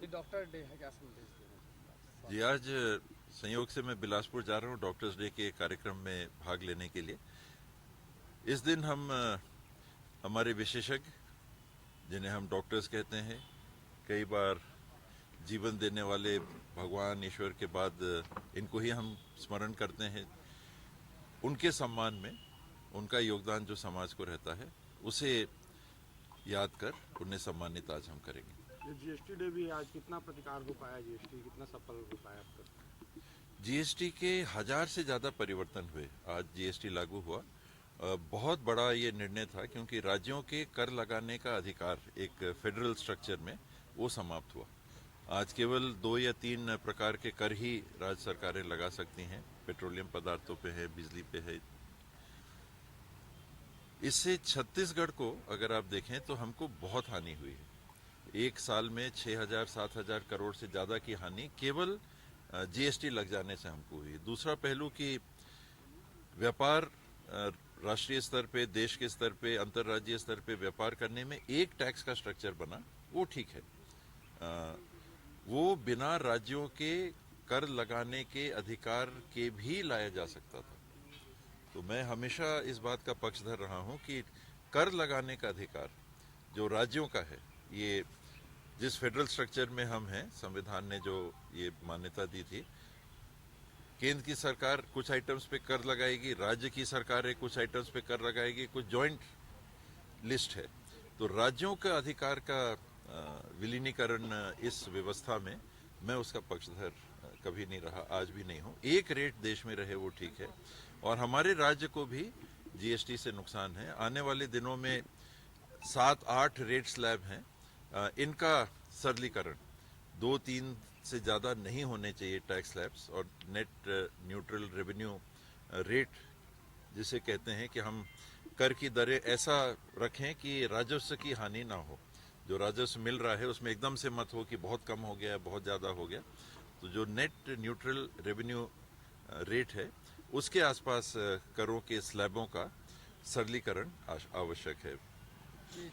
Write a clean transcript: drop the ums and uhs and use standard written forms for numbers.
अभी doctor day है, क्या संदेश देना? जी, आज संयोग से मैं बिलासपुर जा रहा हूँ डॉक्टर्स डे के कार्यक्रम में भाग लेने के लिए। इस दिन हम हमारे विशेषज्ञ, जिन्हें हम डॉक्टर्स कहते हैं, कई बार जीवन देने वाले भगवान ईश्वर के बाद इनको ही हम स्मरण करते हैं। उनके सम्मान में उनका योगदान जो समाज को रहता है, उसे याद कर उन्हें सम्मानित आज हम करेंगे। ये जीएसटी डे भी है आज, कितना प्रतिकार हो पाया, जीएसटी कितना सफल हो पाया अब तक? जीएसटी के 1000 से ज़्यादा परिवर्तन हुए। आज जीएसटी लागू हुआ। बहुत बड़ा ये निर्णय था क्योंकि राज्यों के कर लगाने का अधिकार एक फेडरल स्ट्रक्चर में वो समाप्त हुआ। आज केवल 2 या 3 प्रकार के कर ही राज्य सरकारें लगा सकती हैं। पेट्रोलियम पदार्थों पे है, बिजली पे है। इससे छत्तीसगढ़ को अगर आप देखें तो हमको बहुत हानि हुई है। एक साल में 6000-7000 करोड़ से ज़्यादा की हानि केवल जीएसटी लग जाने से हमको हुई। दूसरा पहलू कि व्यापार राष्ट्रीय स्तर पे, देश के स्तर पे, अंतर्राज्यीय स्तर पे व्यापार करने में एक टैक्स का स्ट्रक्चर बना, वो ठीक है। वो बिना राज्यों के कर लगाने के अधिकार के भी लाया जा सकता था। तो मैं हमेशा इस बात का पक्षधर रहा हूं कि कर लगाने का अधिकार जो राज्यों का है, ये जिस फेडरल स्ट्रक्चर में हम हैं, संविधान ने जो ये मान्यता दी थी, केंद्र की सरकार कुछ आइटम्स पे कर लगाएगी, राज्य की सरकारें कुछ आइटम्स पे कर लगाएगी, कुछ जॉइंट लिस्ट है। तो राज्यों का अधिकार का विलीनीकरण इस व्यवस्था में मैं उसका पक्षधर कभी नहीं रहा, आज भी नहीं हूं। एक रेट देश में रहे वो ठीक है, और हमारे राज्य को भी जीएसटी से नुकसान है। आने वाले दिनों में 7-8 रेट स्लैब हैं, इनका सरलीकरण 2-3 से ज़्यादा नहीं होने चाहिए टैक्स स्लैब्स, और नेट न्यूट्रल रेवेन्यू रेट जिसे कहते हैं कि हम कर की दरें ऐसा रखें कि राजस्व की हानि ना हो। जो राजस्व मिल रहा है उसमें एकदम से मत हो कि बहुत कम हो गया, बहुत ज़्यादा हो गया। तो जो नेट न्यूट्रल रेवेन्यू रेट है, उसके आसपास करों के स्लैबों का सरलीकरण आवश्यक है। जी,